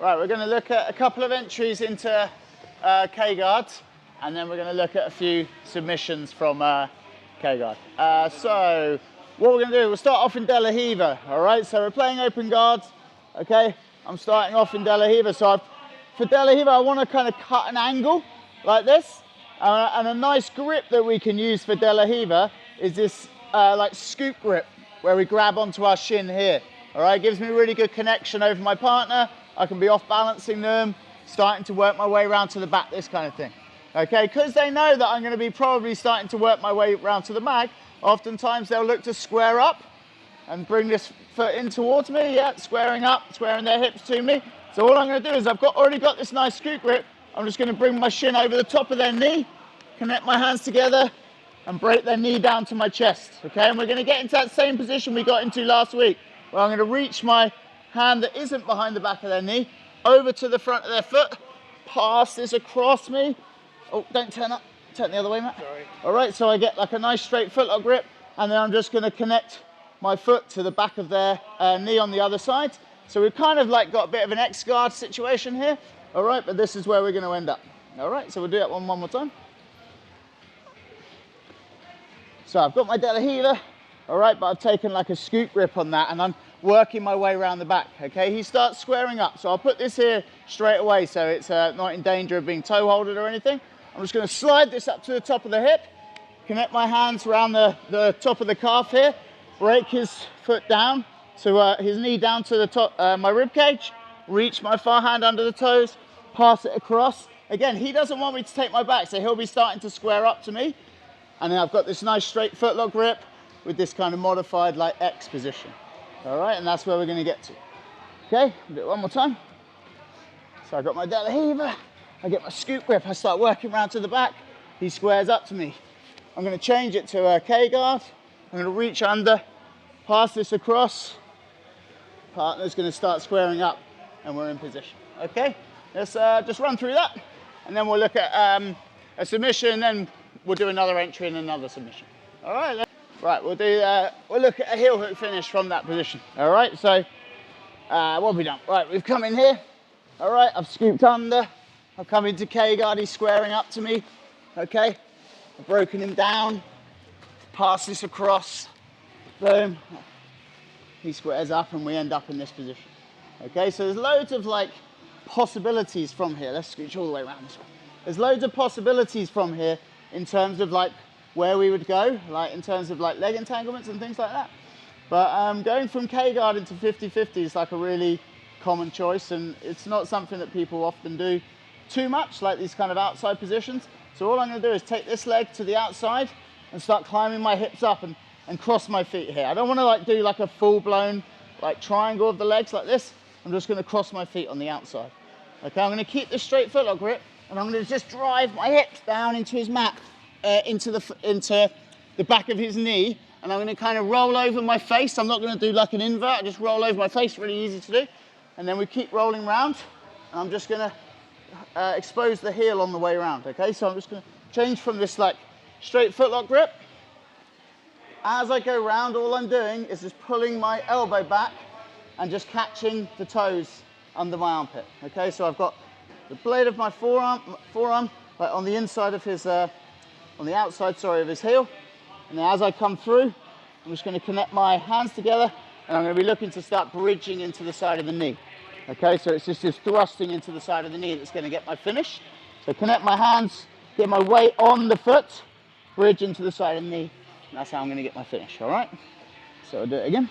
Right, we're going to look at a couple of entries into K-guards, and then we're going to look at a few submissions from K-guard. So what we're going to do, we'll start off in De La Riva, all right? So we're playing open guards, okay? I'm starting off in De La Riva. So for De La Riva, I want to kind of cut an angle like this. And a nice grip that we can use for De La Riva is this like scoop grip, where we grab onto our shin here. All right, gives me a really good connection over my partner. I can be off balancing them, starting to work my way around to the back, this kind of thing. Okay, because they know that I'm going to be probably starting to work my way around to the back, oftentimes they'll look to square up and bring this foot in towards me, yeah, squaring up, squaring their hips to me. So all I'm going to do is already got this nice scoop grip. I'm just going to bring my shin over the top of their knee, connect my hands together, and break their knee down to my chest, okay? And we're going to get into that same position we got into last week, where I'm going to reach my hand that isn't behind the back of their knee over to the front of their foot, pass this across me. Oh, don't turn up. Turn the other way, Matt. Sorry. All right, so I get like a nice straight footlock grip, and then I'm just going to connect my foot to the back of their knee on the other side. So we've kind of like got a bit of an X-guard situation here. All right, but this is where we're going to end up. All right, so we'll do that one more time. So I've got my De La Riva, all right, but I've taken like a scoop grip on that, and I'm working my way around the back, okay? He starts squaring up, so I'll put this here straight away so it's not in danger of being toe holded or anything. I'm just going to slide this up to the top of the hip, connect my hands around the top of the calf here, break his foot down, to his knee down to the top, my rib cage, reach my far hand under the toes, pass it across. Again, he doesn't want me to take my back, so he'll be starting to square up to me. And then I've got this nice straight footlock grip with this kind of modified like X position. All right, and that's where we're going to get to. Okay, I'll do it one more time. So I've got my De La Riva, I get my scoop grip, I start working around to the back, he squares up to me. I'm going to change it to a K-guard, I'm going to reach under, pass this across, partner's going to start squaring up, and we're in position. Okay, let's just run through that, and then we'll look at a submission, and then we'll do another entry and another submission. All right, right, we'll look at a heel hook finish from that position. All right, so what have we done? Right, we've come in here. All right, I've scooped under. I've come into K-guard, he's squaring up to me. Okay, I've broken him down, pass this across, boom. He squares up and we end up in this position. Okay, so there's loads of like possibilities from here. Let's scooch all the way around this way. There's loads of possibilities from here in terms of like where we would go, like in terms of like leg entanglements and things like that. But going from K-guard into 50-50 is like a really common choice, and it's not something that people often do too much, like these kind of outside positions. So all I'm going to do is take this leg to the outside and start climbing my hips up and cross my feet here. I don't want to like do like a full-blown like triangle of the legs like this. I'm just going to cross my feet on the outside. Okay, I'm going to keep this straight footlock grip, and I'm going to just drive my hips down into his mat, into the back of his knee, and I'm going to kind of roll over my face. I'm not going to do like an invert, I just roll over my face, really easy to do. And then we keep rolling around, and I'm just going to expose the heel on the way around, okay? So I'm just going to change from this like straight footlock grip. As I go round, all I'm doing is just pulling my elbow back and just catching the toes under my armpit, okay? So I've got the blade of my forearm like on the inside of his, on the outside, sorry, of his heel. And then as I come through, I'm just going to connect my hands together, and I'm going to be looking to start bridging into the side of the knee. Okay, so it's just this thrusting into the side of the knee that's going to get my finish. So connect my hands, get my weight on the foot, bridge into the side of the knee, and that's how I'm going to get my finish, all right? So I'll do it again.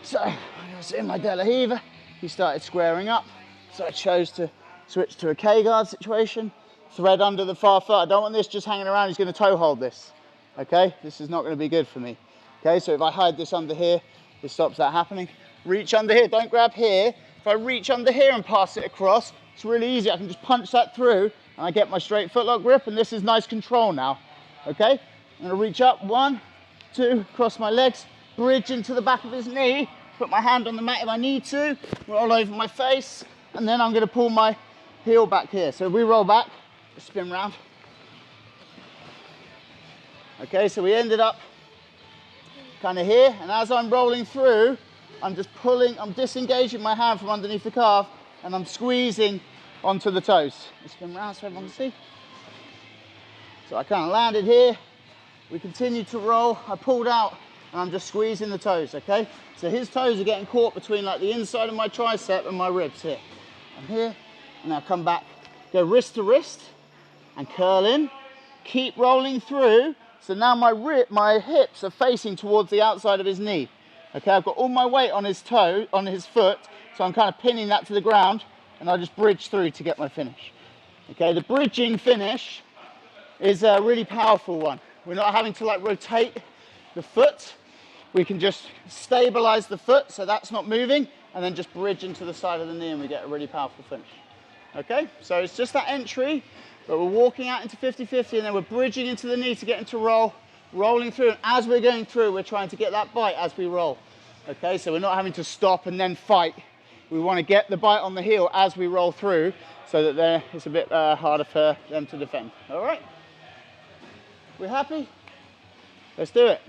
So I was in my De La Riva, he started squaring up, so I chose to switch to a K-guard situation, thread under the far foot. I don't want this just hanging around, he's going to toe hold this, okay? This is not going to be good for me. Okay, so if I hide this under here, this stops that happening. Reach under here, don't grab here. If I reach under here and pass it across, it's really easy. I can just punch that through and I get my straight footlock grip, and this is nice control now, okay? I'm gonna reach up, 1, 2, cross my legs, bridge into the back of his knee, put my hand on the mat if I need to, roll over my face, and then I'm gonna pull my heel back here. So if we roll back, just spin round. Okay, so we ended up kind of here, and as I'm rolling through, I'm just pulling, I'm disengaging my hand from underneath the calf, and I'm squeezing onto the toes. Let's spin around so everyone can see. So I kind of landed here. We continue to roll. I pulled out, and I'm just squeezing the toes, okay? So his toes are getting caught between like the inside of my tricep and my ribs here. I'm here, and now come back. Go wrist to wrist, and curl in. Keep rolling through. So now my hips are facing towards the outside of his knee. Okay, I've got all my weight on his toe, on his foot, so I'm kind of pinning that to the ground, and I just bridge through to get my finish. Okay, the bridging finish is a really powerful one. We're not having to like rotate the foot. We can just stabilize the foot so that's not moving, and then just bridge into the side of the knee, and we get a really powerful finish. Okay, so it's just that entry, but we're walking out into 50-50, and then we're bridging into the knee to get into roll, rolling through, and as we're going through, we're trying to get that bite as we roll. Okay, so we're not having to stop and then fight. We want to get the bite on the heel as we roll through, so that it's a bit harder for them to defend. All right, we're happy? Let's do it.